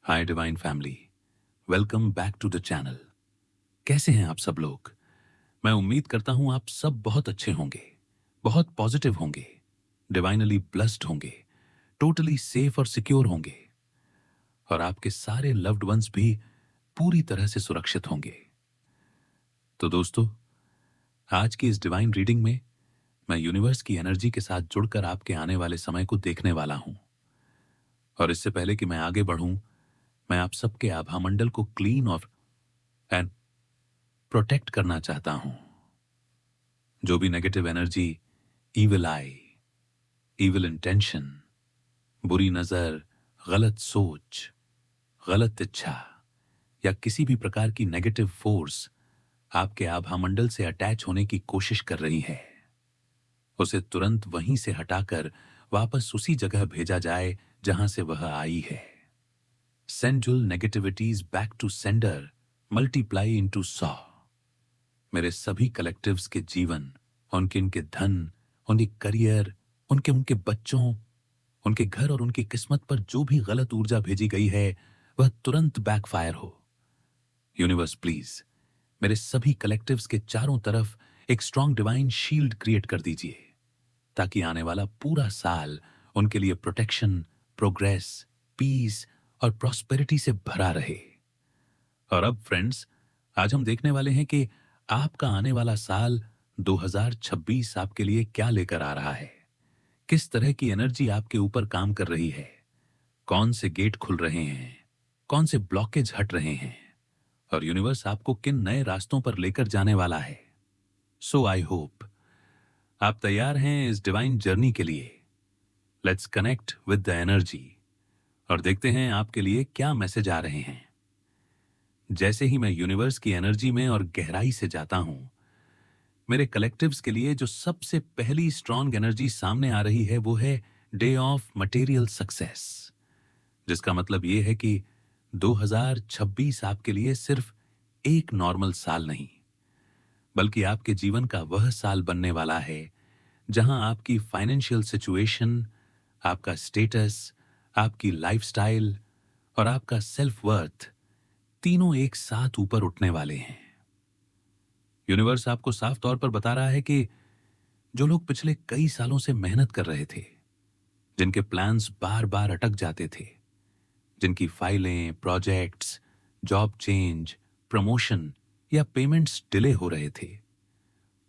Hi divine family, welcome back to the channel. कैसे हैं आप सब लोग? मैं उम्मीद करता हूं आप सब बहुत अच्छे होंगे, बहुत पॉजिटिव होंगे, डिवाइनली ब्लेस्ड होंगे, टोटली सेफ और सिक्योर होंगे और आपके सारे लव्ड वंस भी पूरी तरह से सुरक्षित होंगे। तो दोस्तों, आज की इस डिवाइन रीडिंग में मैं यूनिवर्स की एनर्जी के साथ जुड़कर आपके आने वाले समय को देखने वाला हूं। और इससे पहले कि मैं आगे बढ़ूं, मैं आप सबके आभा मंडल को क्लीन और एंड प्रोटेक्ट करना चाहता हूं। जो भी नेगेटिव एनर्जी, इविल आई, इविल इंटेंशन, बुरी नजर, गलत सोच, गलत इच्छा या किसी भी प्रकार की नेगेटिव फोर्स आपके आभामंडल से अटैच होने की कोशिश कर रही है, उसे तुरंत वहीं से हटाकर वापस उसी जगह भेजा जाए जहां से वह आई है। Send all negativities back to sender, multiply into 100। मेरे सभी कलेक्टिव्स के जीवन, उनके धन, उनके करियर, उनके उनके बच्चों, उनके घर और उनकी किस्मत पर जो भी गलत ऊर्जा भेजी गई है वह तुरंत बैकफायर हो। यूनिवर्स प्लीज मेरे सभी कलेक्टिव्स के चारों तरफ एक स्ट्रॉन्ग डिवाइन शील्ड क्रिएट कर दीजिए, ताकि आने वाला पूरा साल उनके लिए प्रोटेक्शन, प्रोग्रेस, पीस और प्रॉस्पेरिटी से भरा रहे। और अब फ्रेंड्स, आज हम देखने वाले हैं कि आपका आने वाला साल 2026 आपके लिए क्या लेकर आ रहा है। किस तरह की एनर्जी आपके ऊपर काम कर रही है, कौन से गेट खुल रहे हैं, कौन से ब्लॉकेज हट रहे हैं और यूनिवर्स आपको किन नए रास्तों पर लेकर जाने वाला है। सो आई होप आप तैयार हैं इस डिवाइन जर्नी के लिए। Let's connect with the energy और देखते हैं आपके लिए क्या मैसेज आ रहे हैं। जैसे ही मैं यूनिवर्स की एनर्जी में और गहराई से जाता हूं, मेरे कलेक्टिव्स के लिए जो सबसे पहली स्ट्रॉन्ग एनर्जी सामने आ रही है वो है डे ऑफ मटेरियल सक्सेस, जिसका मतलब ये है कि 2026 आपके लिए सिर्फ एक नॉर्मल साल नहीं, बल्कि आपके जीवन का वह साल बनने वाला है जहां आपकी फाइनेंशियल सिचुएशन, आपका स्टेटस, आपकी लाइफस्टाइल और आपका सेल्फ वर्थ तीनों एक साथ ऊपर उठने वाले हैं। यूनिवर्स आपको साफ तौर पर बता रहा है कि जो लोग पिछले कई सालों से मेहनत कर रहे थे, जिनके प्लान्स बार बार अटक जाते थे, जिनकी फाइलें, प्रोजेक्ट्स, जॉब चेंज, प्रमोशन या पेमेंट्स डिले हो रहे थे,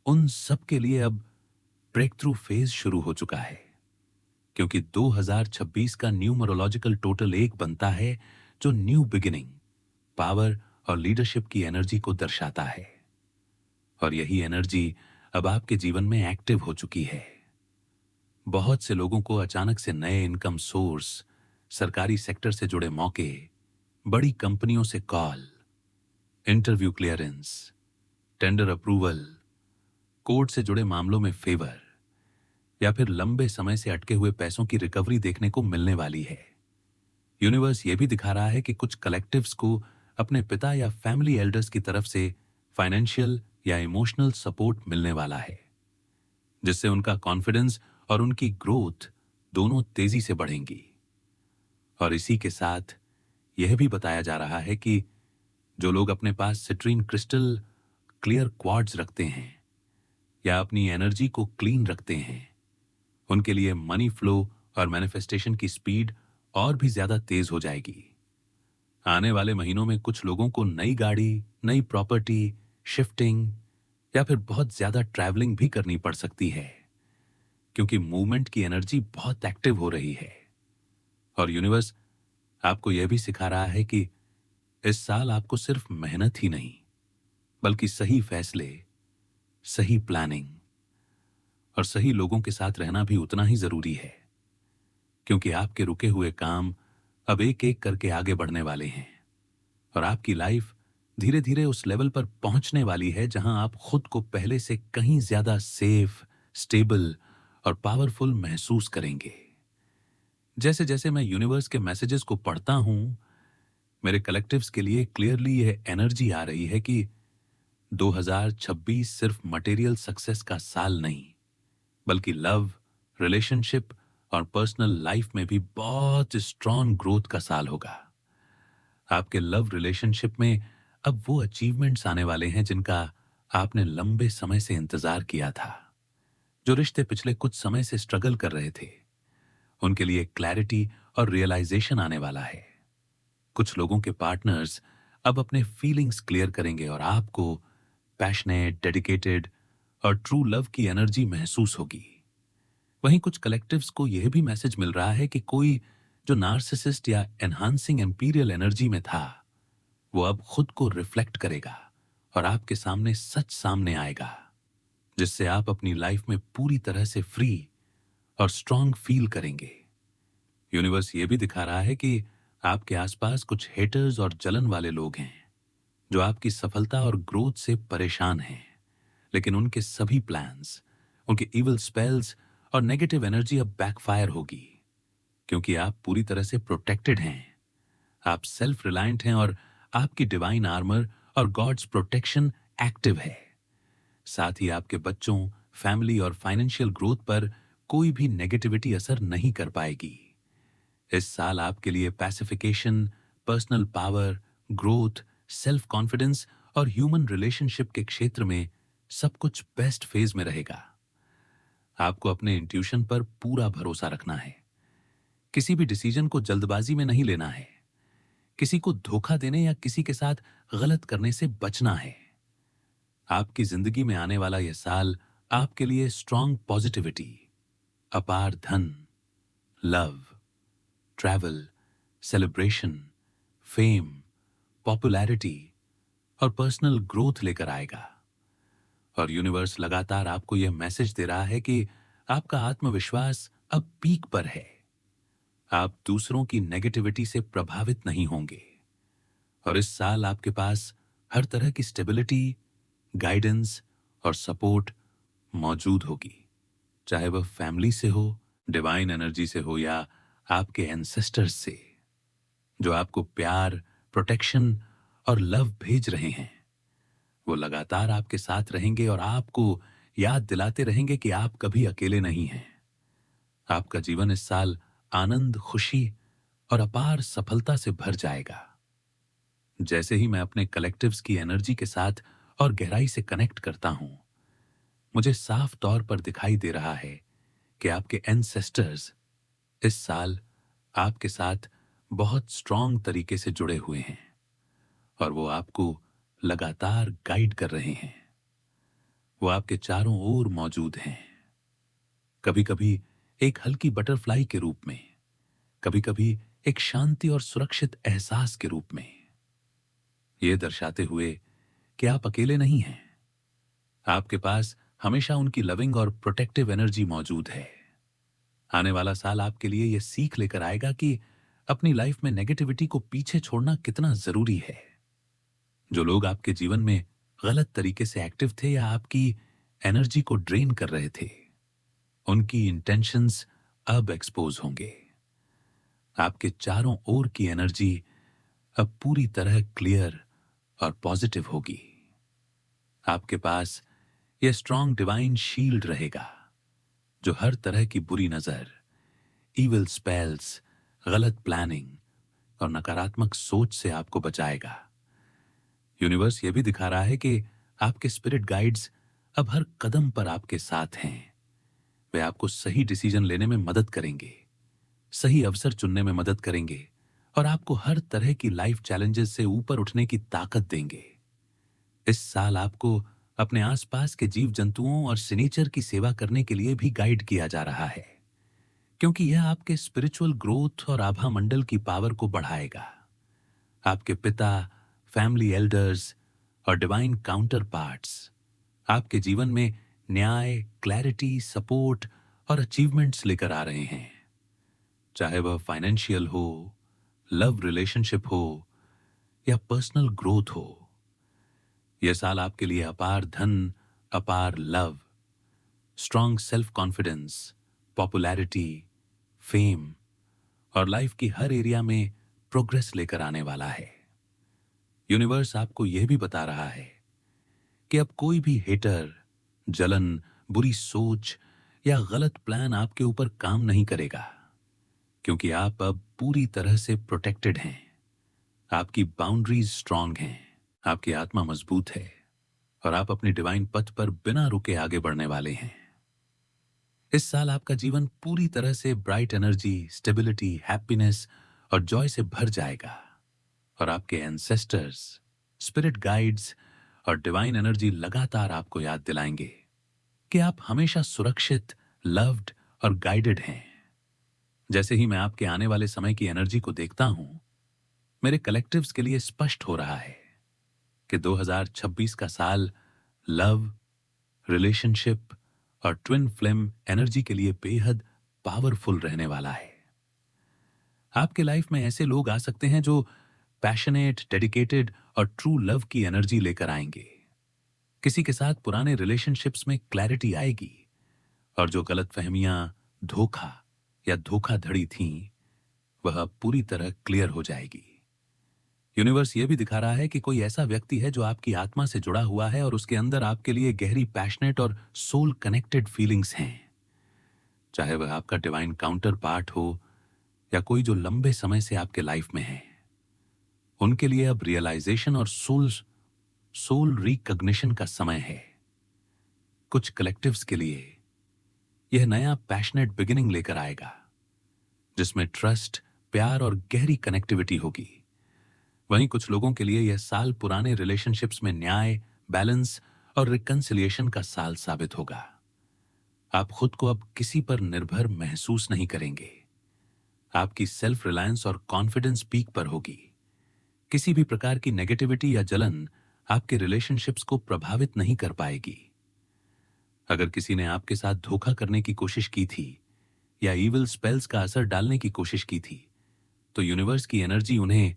उन सब के लिए अब ब्रेक थ्रू फेज शुरू हो चुका है। क्योंकि 2026 का न्यूमरोलॉजिकल टोटल 1 बनता है, जो न्यू बिगिनिंग, पावर और लीडरशिप की एनर्जी को दर्शाता है। और यही एनर्जी अब आपके जीवन में एक्टिव हो चुकी है। बहुत से लोगों को अचानक से नए इनकम सोर्स, सरकारी सेक्टर से जुड़े मौके, बड़ी कंपनियों से call, interview clearance, tender approval, court से जुड़े मामलों में फेवर या फिर लंबे समय से अटके हुए पैसों की रिकवरी देखने को मिलने वाली है। यूनिवर्स ये भी दिखा रहा है कि कुछ कलेक्टिव्स को अपने पिता या फैमिली एल्डर्स की तरफ से फाइनेंशियल या इमोशनल सपोर्ट मिलने वाला है, जिससे उनका कॉन्फिडेंस और उनकी ग्रोथ दोनों तेजी से बढ़ेंगी। और इसी के साथ यह भी बताया जा रहा है कि जो लोग अपने पास सिट्रीन क्रिस्टल, क्लियर क्वार्ट्ज रखते हैं या अपनी एनर्जी को क्लीन रखते हैं, उनके लिए मनी फ्लो और मैनिफेस्टेशन की स्पीड और भी ज्यादा तेज हो जाएगी। आने वाले महीनों में कुछ लोगों को नई गाड़ी, नई प्रॉपर्टी, शिफ्टिंग या फिर बहुत ज्यादा ट्रैवलिंग भी करनी पड़ सकती है, क्योंकि मूवमेंट की एनर्जी बहुत एक्टिव हो रही है। और यूनिवर्स आपको यह भी सिखा रहा है कि इस साल आपको सिर्फ मेहनत ही नहीं, बल्कि सही फैसले, सही प्लानिंग और सही लोगों के साथ रहना भी उतना ही जरूरी है, क्योंकि आपके रुके हुए काम अब एक एक करके आगे बढ़ने वाले हैं और आपकी लाइफ धीरे धीरे उस लेवल पर पहुंचने वाली है जहां आप खुद को पहले से कहीं ज्यादा सेफ, स्टेबल और पावरफुल महसूस करेंगे। जैसे जैसे मैं यूनिवर्स के मैसेजेस को पढ़ता हूं, मेरे कलेक्टिव्स के लिए क्लियरली यह एनर्जी आ रही है कि 2026 सिर्फ मटेरियल सक्सेस का साल नहीं, बल्कि लव, रिलेशनशिप और पर्सनल लाइफ में भी बहुत स्ट्रॉन्ग ग्रोथ का साल होगा। आपके लव रिलेशनशिप में अब वो अचीवमेंट्स आने वाले हैं जिनका आपने लंबे समय से इंतजार किया था। जो रिश्ते पिछले कुछ समय से स्ट्रगल कर रहे थे, उनके लिए क्लैरिटी और रियलाइजेशन आने वाला है। कुछ लोगों के पार्टनर्स अब अपने फीलिंग्स क्लियर करेंगे और आपको पैशनेट, डेडिकेटेड और ट्रू लव की एनर्जी महसूस होगी। वहीं कुछ कलेक्टिव्स को यह भी मैसेज मिल रहा है कि कोई जो नार्सिसिस्ट या एनहांसिंग एम्पीरियल एनर्जी में था, वो अब खुद को रिफ्लेक्ट करेगा और आपके सामने सच सामने आएगा, जिससे आप अपनी लाइफ में पूरी तरह से फ्री और स्ट्रांग फील करेंगे। यूनिवर्स ये भी दिखा रहा है कि आपके आसपास कुछ हेटर्स और जलन वाले लोग हैं जो आपकी सफलता और ग्रोथ से परेशान हैं, लेकिन उनके सभी प्लान्स, उनके इविल स्पेल्स और नेगेटिव एनर्जी अब बैकफायर होगी, क्योंकि आप पूरी तरह से प्रोटेक्टेड हैं। आप सेल्फ रिलायंट हैं और आपकी डिवाइन आर्मर और गॉड्स प्रोटेक्शन एक्टिव है। साथ ही आपके बच्चों, फैमिली और फाइनेंशियल ग्रोथ पर कोई भी नेगेटिविटी असर नहीं कर पाएगी। इस साल आपके लिए pacification, personal power, growth, self confidence और ह्यूमन रिलेशनशिप के क्षेत्र में सब कुछ बेस्ट फेज में रहेगा। आपको अपने इंट्यूशन पर पूरा भरोसा रखना है। किसी भी डिसीजन को जल्दबाजी में नहीं लेना है। किसी को धोखा देने या किसी के साथ गलत करने से बचना है। आपकी जिंदगी में आने वाला यह साल आपके लिए स्ट्रांग पॉजिटिविटी, अपार धन, love, travel, celebration, fame, popularity और पर्सनल ग्रोथ लेकर आएगा। और यूनिवर्स लगातार आपको यह मैसेज दे रहा है कि आपका आत्मविश्वास अब पीक पर है। आप दूसरों की नेगेटिविटी से प्रभावित नहीं होंगे और इस साल आपके पास हर तरह की स्टेबिलिटी, गाइडेंस और सपोर्ट मौजूद होगी, चाहे वह फैमिली से हो, डिवाइन एनर्जी से हो या आपके एंसेस्टर्स से, जो आपको प्यार, प्रोटेक्शन और लव भेज रहे हैं। वो लगातार आपके साथ रहेंगे और आपको याद दिलाते रहेंगे कि आप कभी अकेले नहीं हैं। आपका जीवन इस साल आनंद, खुशी और अपार सफलता से भर जाएगा। जैसे ही मैं अपने कलेक्टिव्स की एनर्जी के साथ और गहराई से कनेक्ट करता हूं, मुझे साफ तौर पर दिखाई दे रहा है कि आपके एंसेस्टर्स इस साल आपके साथ बहुत स्ट्रांग तरीके से जुड़े हुए हैं और वो आपको लगातार गाइड कर रहे हैं। वो आपके चारों ओर मौजूद हैं, कभी कभी एक हल्की बटरफ्लाई के रूप में, कभी कभी एक शांति और सुरक्षित एहसास के रूप में, ये दर्शाते हुए कि आप अकेले नहीं हैं। आपके पास हमेशा उनकी लविंग और प्रोटेक्टिव एनर्जी मौजूद है। आने वाला साल आपके लिए यह सीख लेकर आएगा कि अपनी लाइफ में नेगेटिविटी को पीछे छोड़ना कितना जरूरी है। जो लोग आपके जीवन में गलत तरीके से एक्टिव थे या आपकी एनर्जी को ड्रेन कर रहे थे, उनकी इंटेंशंस अब एक्सपोज होंगे। आपके चारों ओर की एनर्जी अब पूरी तरह क्लियर और पॉजिटिव होगी। आपके पास यह स्ट्रांग डिवाइन शील्ड रहेगा जो हर तरह की बुरी नजर, इविल स्पेल्स, गलत प्लानिंग और नकारात्मक सोच से आपको बचाएगा। यूनिवर्स यह भी दिखा रहा है कि आपके स्पिरिट गाइड्स अब हर कदम पर आपके साथ हैं। वे आपको सही डिसीजन लेने में मदद करेंगे, सही अवसर चुनने में मदद करेंगे और आपको हर तरह की लाइफ चैलेंजेस से ऊपर उठने की ताकत देंगे। इस साल आपको अपने आसपास के जीव जंतुओं और सिनेचर की सेवा करने के लिए भी गाइड किया जा रहा है, क्योंकि यह आपके स्पिरिचुअल ग्रोथ और आभा मंडल की पावर को बढ़ाएगा। आपके पिता, फैमिली एल्डर्स और डिवाइन काउंटर पार्ट्स आपके जीवन में न्याय, क्लैरिटी, सपोर्ट और अचीवमेंट्स लेकर आ रहे हैं, चाहे वह फाइनेंशियल हो, लव रिलेशनशिप हो या पर्सनल ग्रोथ हो। यह साल आपके लिए अपार धन, अपार love, strong self confidence, popularity, fame और लाइफ की हर एरिया में प्रोग्रेस लेकर आने वाला है। यूनिवर्स आपको यह भी बता रहा है कि अब कोई भी हेटर, जलन, बुरी सोच या गलत प्लान आपके ऊपर काम नहीं करेगा, क्योंकि आप अब पूरी तरह से प्रोटेक्टेड हैं। आपकी बाउंड्रीज स्ट्रांग हैं, आपकी आत्मा मजबूत है और आप अपने डिवाइन पथ पर बिना रुके आगे बढ़ने वाले हैं। इस साल आपका जीवन पूरी तरह से ब्राइट एनर्जी, स्टेबिलिटी, हैप्पीनेस और जॉय से भर जाएगा और आपके एंसेस्टर्स, स्पिरिट गाइड्स और डिवाइन एनर्जी लगातार आपको याद दिलाएंगे कि आप हमेशा सुरक्षित, लव्ड और गाइडेड हैं। जैसे ही मैं आपके आने वाले समय की एनर्जी को देखता हूं, मेरे कलेक्टिव्स के लिए स्पष्ट हो रहा है कि 2026 का साल लव, रिलेशनशिप और ट्विन फ्लेम एनर्जी के लिए बेहद पावरफुल रहने वाला है। आपके लाइफ में ऐसे लोग आ सकते हैं जो पैशनेट, डेडिकेटेड और ट्रू लव की एनर्जी लेकर आएंगे। किसी के साथ पुराने रिलेशनशिप्स में क्लैरिटी आएगी और जो गलतफहमियां, धोखा या धोखाधड़ी थीं, वह अब पूरी तरह क्लियर हो जाएगी। यूनिवर्स यह भी दिखा रहा है कि कोई ऐसा व्यक्ति है जो आपकी आत्मा से जुड़ा हुआ है और उसके अंदर आपके लिए गहरी पैशनेट और सोल कनेक्टेड फीलिंग्स हैं। चाहे वह आपका डिवाइन काउंटर पार्ट हो या कोई जो लंबे समय से आपके लाइफ में है, उनके लिए अब रियलाइजेशन और सोल रिकॉग्निशन का समय है। कुछ कलेक्टिव्स के लिए यह नया पैशनेट बिगिनिंग लेकर आएगा, जिसमें ट्रस्ट, प्यार और गहरी कनेक्टिविटी होगी। वहीं कुछ लोगों के लिए यह साल पुराने रिलेशनशिप्स में न्याय, बैलेंस और रिकंसिलिएशन का साल साबित होगा। आप खुद को अब किसी पर निर्भर महसूस नहीं करेंगे। आपकी सेल्फ रिलायंस और कॉन्फिडेंस पीक पर होगी। किसी भी प्रकार की नेगेटिविटी या जलन आपके रिलेशनशिप्स को प्रभावित नहीं कर पाएगी। अगर किसी ने आपके साथ धोखा करने की कोशिश की थी या इविल स्पेल्स का असर डालने की कोशिश की थी, तो यूनिवर्स की एनर्जी उन्हें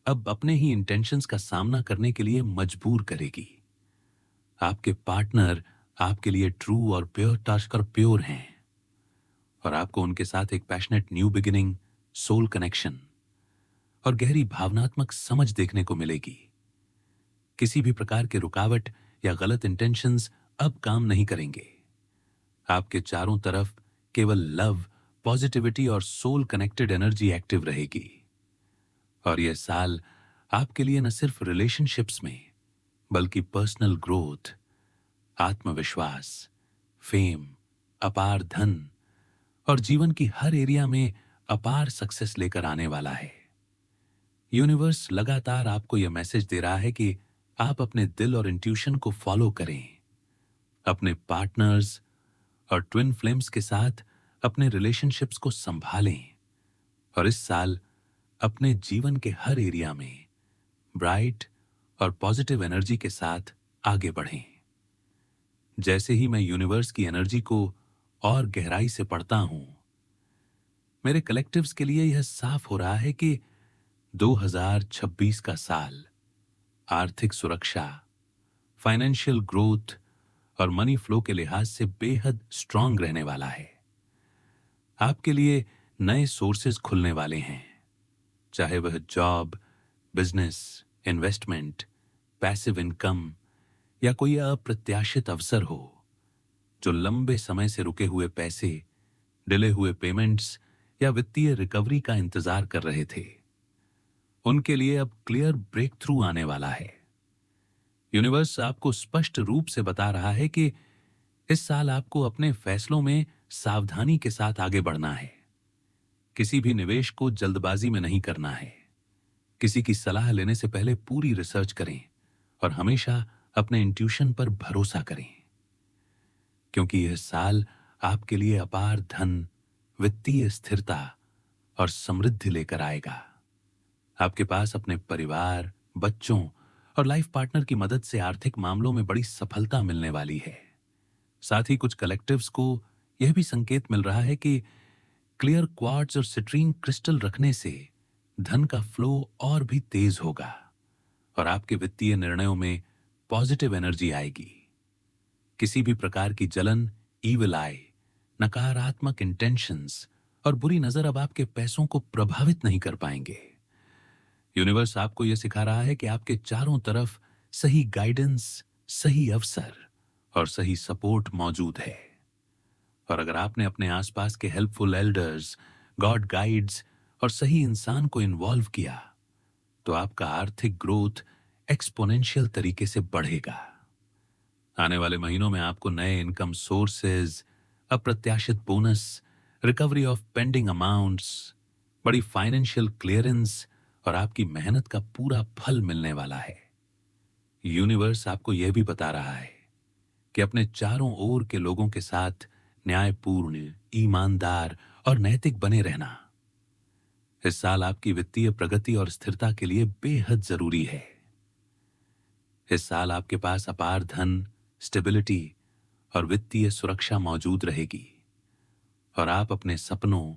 अब अपने ही इंटेंशंस का सामना करने के लिए मजबूर करेगी। आपके पार्टनर आपके लिए ट्रू और प्योर हैं और आपको उनके साथ एक passionate new beginning, soul connection और गहरी भावनात्मक समझ देखने को मिलेगी। किसी भी प्रकार के रुकावट या गलत इंटेंशंस अब काम नहीं करेंगे। आपके चारों तरफ केवल लव, पॉजिटिविटी और सोल कनेक्टेड एनर्जी एक्टिव रहेगी और यह साल आपके लिए न सिर्फ रिलेशनशिप्स में बल्कि पर्सनल ग्रोथ, आत्मविश्वास, फेम, अपार धन और जीवन की हर एरिया में अपार सक्सेस लेकर आने वाला है। यूनिवर्स लगातार आपको यह मैसेज दे रहा है कि आप अपने दिल और इंट्यूशन को फॉलो करें। अपने पार्टनर्स और ट्विन फ्लेम्स के साथ अपने रिलेशनशिप्स को संभालें और इस साल अपने जीवन के हर एरिया में ब्राइट और पॉजिटिव एनर्जी के साथ आगे बढ़ें। जैसे ही मैं यूनिवर्स की एनर्जी को और गहराई से पढ़ता हूं, मेरे कलेक्टिव्स के लिए यह साफ हो रहा है कि 2026 का साल आर्थिक सुरक्षा, फाइनेंशियल ग्रोथ और मनी फ्लो के लिहाज से बेहद स्ट्रांग रहने वाला है। आपके लिए नए सोर्सेज खुलने वाले हैं, चाहे वह job, business, investment, passive income या कोई अप्रत्याशित अवसर हो। जो लंबे समय से रुके हुए पैसे, डिले हुए पेमेंट्स या वित्तीय रिकवरी का इंतजार कर रहे थे, उनके लिए अब क्लियर ब्रेक थ्रू आने वाला है। यूनिवर्स आपको स्पष्ट रूप से बता रहा है कि इस साल आपको अपने फैसलों में सावधानी के साथ आगे बढ़ना है। किसी भी निवेश को जल्दबाजी में नहीं करना है। किसी की सलाह लेने से पहले पूरी रिसर्च करें और हमेशा अपने इंट्यूशन पर भरोसा करें, क्योंकि यह साल आपके लिए अपार धन, वित्तीय स्थिरता और समृद्धि लेकर आएगा। आपके पास अपने परिवार, बच्चों और लाइफ पार्टनर की मदद से आर्थिक मामलों में बड़ी सफलता मिलने वाली है। साथ ही कुछ कलेक्टिव्स को यह भी संकेत मिल रहा है कि क्लियर क्वार्ट्ज और सिट्रीन क्रिस्टल रखने से धन का फ्लो और भी तेज होगा और आपके वित्तीय निर्णयों में पॉजिटिव एनर्जी आएगी। किसी भी प्रकार की जलन, ईविल आई, नकारात्मक इंटेंशंस और बुरी नजर अब आपके पैसों को प्रभावित नहीं कर पाएंगे। यूनिवर्स आपको यह सिखा रहा है कि आपके चारों तरफ सही गाइडेंस, सही अवसर और सही सपोर्ट मौजूद है। और अगर आपने अपने आसपास के हेल्पफुल एल्डर्स, गॉड गाइड्स और सही इंसान को इन्वॉल्व किया, तो आपका आर्थिक ग्रोथ एक्सपोनेंशियल तरीके से बढ़ेगा। आने वाले महीनों में आपको नए इनकम सोर्सेज, अप्रत्याशित bonus, recovery of pending amounts, बड़ी फाइनेंशियल क्लियरेंस और आपकी मेहनत का पूरा फल मिलने वाला है। यूनिवर्स आपको यह भी बता रहा है कि अपने चारों ओर के लोगों के साथ न्यायपूर्ण, ईमानदार और नैतिक बने रहना इस साल आपकी वित्तीय प्रगति और स्थिरता के लिए बेहद जरूरी है। इस साल आपके पास अपार धन, स्टेबिलिटी और वित्तीय सुरक्षा मौजूद रहेगी और आप अपने सपनों,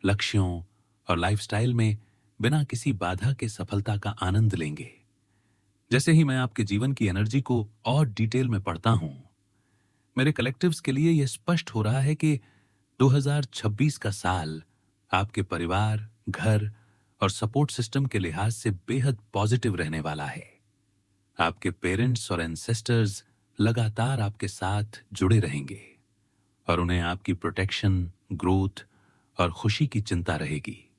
लक्ष्यों और लाइफस्टाइल में बिना किसी बाधा के सफलता का आनंद लेंगे। जैसे ही मैं आपके जीवन की एनर्जी को और डिटेल में पढ़ता हूं, मेरे कलेक्टिव्स के लिए यह स्पष्ट हो रहा है कि 2026 का साल आपके परिवार, घर और सपोर्ट सिस्टम के लिहाज से बेहद पॉजिटिव रहने वाला है। आपके पेरेंट्स और एंसेस्टर्स लगातार आपके साथ जुड़े रहेंगे और उन्हें आपकी प्रोटेक्शन, ग्रोथ और खुशी की चिंता रहेगी।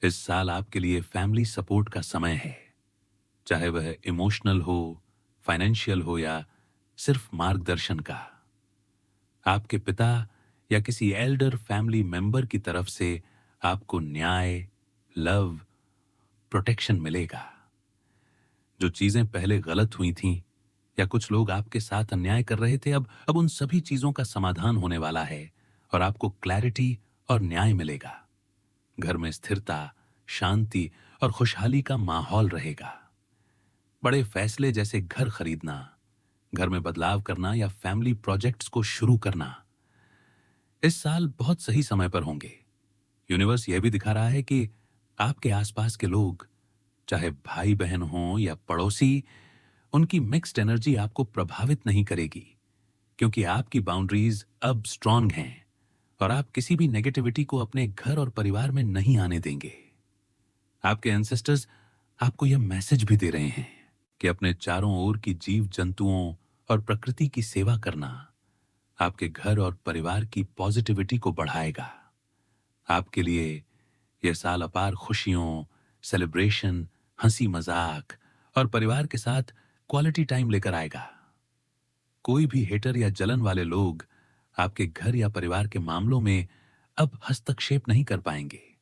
इस साल आपके लिए फैमिली सपोर्ट का समय है, चाहे वह इमोशनल हो, फाइनेंशियल हो या सिर्फ मार्गदर्शन का। आपके पिता या किसी एल्डर फैमिली मेंबर की तरफ से आपको न्याय, लव, प्रोटेक्शन मिलेगा। जो चीजें पहले गलत हुई थीं या कुछ लोग आपके साथ अन्याय कर रहे थे, अब उन सभी चीजों का समाधान होने वाला है और आपको क्लैरिटी और न्याय मिलेगा। घर में स्थिरता, शांति और खुशहाली का माहौल रहेगा। बड़े फैसले जैसे घर खरीदना, घर में बदलाव करना या फैमिली प्रोजेक्ट्स को शुरू करना इस साल बहुत सही समय पर होंगे। यूनिवर्स यह भी दिखा रहा है कि आपके आसपास के लोग, चाहे भाई बहन हों या पड़ोसी, उनकी मिक्स्ड एनर्जी आपको प्रभावित नहीं करेगी क्योंकि आपकी बाउंड्रीज अब स्ट्रांग हैं और आप किसी भी नेगेटिविटी को अपने घर और परिवार में नहीं आने देंगे। आपके एंसेस्टर्स आपको यह मैसेज भी दे रहे हैं कि अपने चारों ओर की जीव जंतुओं और प्रकृति की सेवा करना आपके घर और परिवार की पॉजिटिविटी को बढ़ाएगा। आपके लिए यह साल अपार खुशियों, सेलिब्रेशन, हंसी मजाक और परिवार के साथ क्वालिटी टाइम लेकर आएगा। कोई भी हेटर या जलन वाले लोग आपके घर या परिवार के मामलों में अब हस्तक्षेप नहीं कर पाएंगे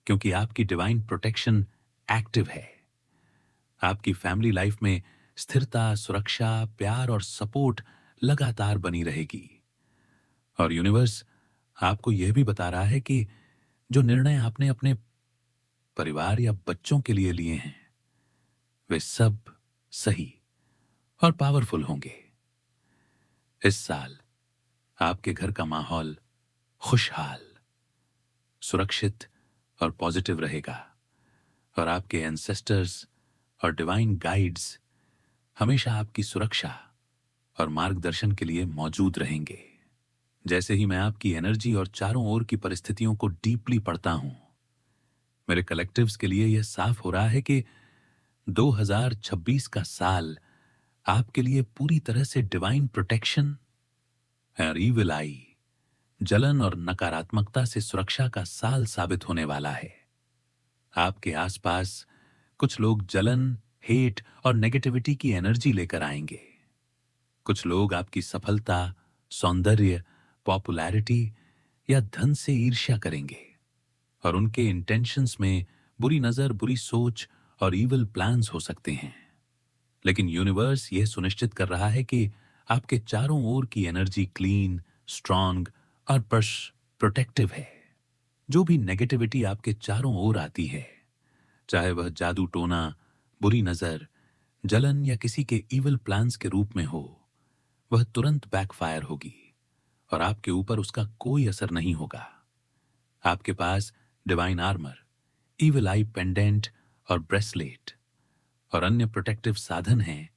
क्योंकि आपकी डिवाइन प्रोटेक्शन एक्टिव है। आपकी फैमिली लाइफ में स्थिरता, सुरक्षा, प्यार और सपोर्ट लगातार बनी रहेगी। और यूनिवर्स आपको यह भी बता रहा है कि जो निर्णय आपने अपने परिवार या बच्चों के लिए लिए हैं, वे सब सही और पावरफुल होंगे। इस साल आपके घर का माहौल खुशहाल, सुरक्षित और पॉजिटिव रहेगा और आपके एंसेस्टर्स और डिवाइन गाइड्स हमेशा आपकी सुरक्षा और मार्गदर्शन के लिए मौजूद रहेंगे। जैसे ही मैं आपकी एनर्जी और चारों ओर की परिस्थितियों को डीपली पढ़ता हूं, मेरे कलेक्टिव्स के लिए यह साफ हो रहा है कि 2026 का साल आपके लिए पूरी तरह से डिवाइन प्रोटेक्शन और ईविल आई, जलन और नकारात्मकता से सुरक्षा का साल साबित होने वाला है। आपके आसपास कुछ लोग जलन, हेट और नेगेटिविटी की एनर्जी लेकर आएंगे। कुछ लोग आपकी सफलता, सौंदर्य, पॉपुलैरिटी या धन से ईर्ष्या करेंगे और उनके इंटेंशंस में बुरी नजर, बुरी सोच और इविल प्लान्स हो सकते हैं। लेकिन यूनिवर्स यह सुनिश्चित कर रहा है कि आपके चारों ओर की एनर्जी क्लीन, स्ट्रांग और प्रोटेक्टिव है। जो भी नेगेटिविटी आपके चारों ओर आती है, चाहे वह जादू टोना, बुरी नजर, जलन या किसी के इविल प्लान्स के रूप में हो, वह तुरंत बैकफायर होगी और आपके ऊपर उसका कोई असर नहीं होगा। आपके पास डिवाइन आर्मर, इविल आई पेंडेंट और ब्रेसलेट और अन्य प्रोटेक्टिव साधन हैं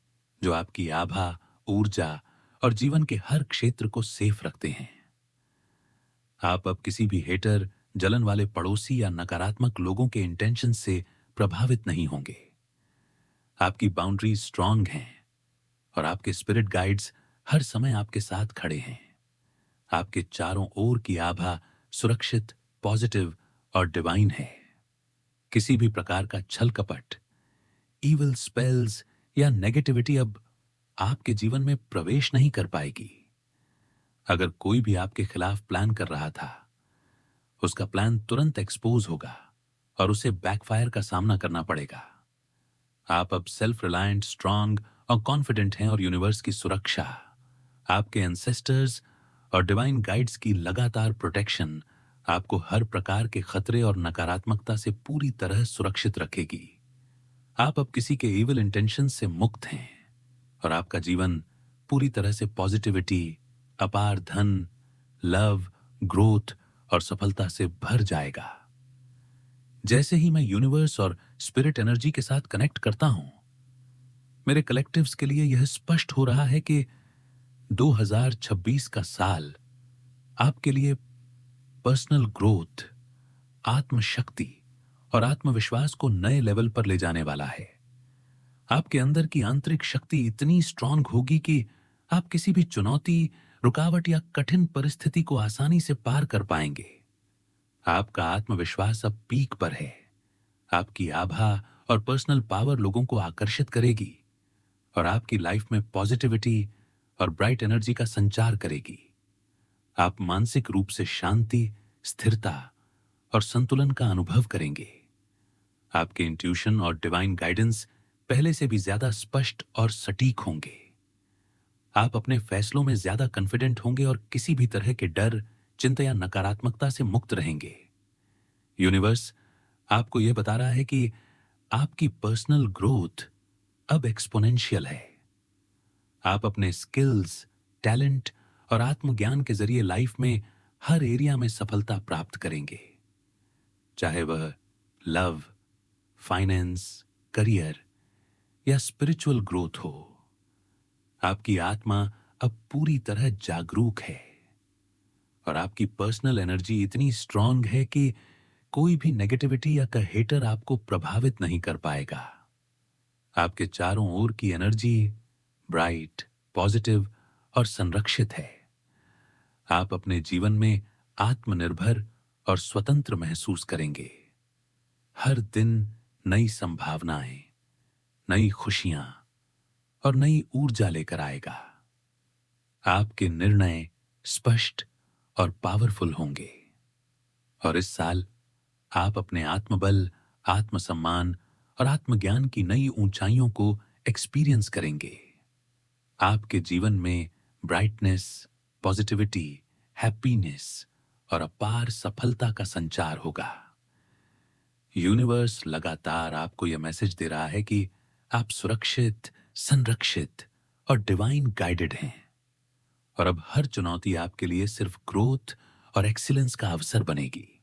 जो आपकी आभा, ऊर्जा और जीवन के हर क्षेत्र को सेफ रखते हैं। आप अब किसी भी हेटर, जलन वाले पड़ोसी या नकारात्मक लोगों के इंटेंशन से प्रभावित नहीं होंगे। आपकी बाउंड्रीज स्ट्रांग हैं और आपके स्पिरिट गाइड्स हर समय आपके साथ खड़े हैं। आपके चारों ओर की आभा सुरक्षित, पॉजिटिव और डिवाइन है। किसी भी प्रकार का छल कपट, इविल स्पेल्स या नेगेटिविटी अब आपके जीवन में प्रवेश नहीं कर पाएगी। अगर कोई भी आपके खिलाफ प्लान कर रहा था, उसका प्लान तुरंत एक्सपोज होगा और उसे बैकफायर का सामना करना पड़ेगा। आप अब सेल्फ रिलायंट, स्ट्रांग और कॉन्फिडेंट हैं और यूनिवर्स की सुरक्षा, आपके एंसेस्टर्स और डिवाइन गाइड्स की लगातार प्रोटेक्शन आपको हर प्रकार के खतरे और नकारात्मकता से पूरी तरह सुरक्षित रखेगी। आप अब किसी के इविल इंटेंशन से मुक्त हैं और आपका जीवन पूरी तरह से पॉजिटिविटी, अपार धन, लव, ग्रोथ और सफलता से भर जाएगा। जैसे ही मैं यूनिवर्स और स्पिरिट एनर्जी के साथ कनेक्ट करता हूं, मेरे कलेक्टिव्स के लिए यह स्पष्ट हो रहा है कि 2026 का साल आपके लिए पर्सनल ग्रोथ, आत्मशक्ति और आत्मविश्वास को नए लेवल पर ले जाने वाला है। आपके अंदर की आंतरिक शक्ति इतनी स्ट्रांग होगी कि आप किसी भी चुनौती, रुकावट या कठिन परिस्थिति को आसानी से पार कर पाएंगे। आपका आत्मविश्वास अब पीक पर है। आपकी आभा और पर्सनल पावर लोगों को आकर्षित करेगी और आपकी लाइफ में पॉजिटिविटी और ब्राइट एनर्जी का संचार करेगी। आप मानसिक रूप से शांति, स्थिरता और संतुलन का अनुभव करेंगे। आपके इंट्यूशन और डिवाइन गाइडेंस पहले से भी ज्यादा स्पष्ट और सटीक होंगे। आप अपने फैसलों में ज्यादा कॉन्फिडेंट होंगे और किसी भी तरह के डर, चिंता या नकारात्मकता से मुक्त रहेंगे। यूनिवर्स आपको यह बता रहा है कि आपकी पर्सनल ग्रोथ अब एक्सपोनेंशियल है। आप अपने स्किल्स, टैलेंट और आत्मज्ञान के जरिए लाइफ में हर एरिया में सफलता प्राप्त करेंगे, चाहे वह लव, फाइनेंस, करियर या स्पिरिचुअल ग्रोथ हो। आपकी आत्मा अब पूरी तरह जागरूक है और आपकी पर्सनल एनर्जी इतनी स्ट्रांग है कि कोई भी नेगेटिविटी या हेटर आपको प्रभावित नहीं कर पाएगा। आपके चारों ओर की एनर्जी ब्राइट, पॉजिटिव और संरक्षित है। आप अपने जीवन में आत्मनिर्भर और स्वतंत्र महसूस करेंगे। हर दिन नई संभावनाएं, नई खुशियां और नई ऊर्जा लेकर आएगा। आपके निर्णय स्पष्ट और पावरफुल होंगे और इस साल आप अपने आत्मबल, आत्मसम्मान और आत्मज्ञान की नई ऊंचाइयों को एक्सपीरियंस करेंगे। आपके जीवन में ब्राइटनेस, पॉजिटिविटी, हैप्पीनेस और अपार सफलता का संचार होगा। यूनिवर्स लगातार आपको यह मैसेज दे रहा है कि आप सुरक्षित, संरक्षित और डिवाइन गाइडेड हैं और अब हर चुनौती आपके लिए सिर्फ ग्रोथ और एक्सीलेंस का अवसर बनेगी।